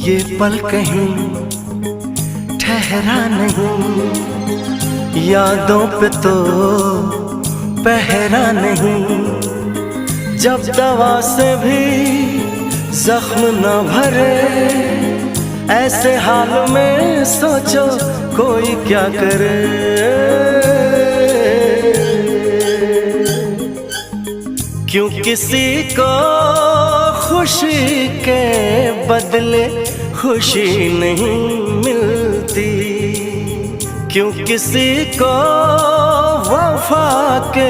ये पल कहीं ठहरा नहीं, यादों पे तो पहरा नहीं। जब दवा से भी जख्म न भरे, ऐसे हाल में सोचो कोई क्या करे। क्यों किसी को खुशी के बदले खुशी नहीं मिलती, क्यों किसी को वफा के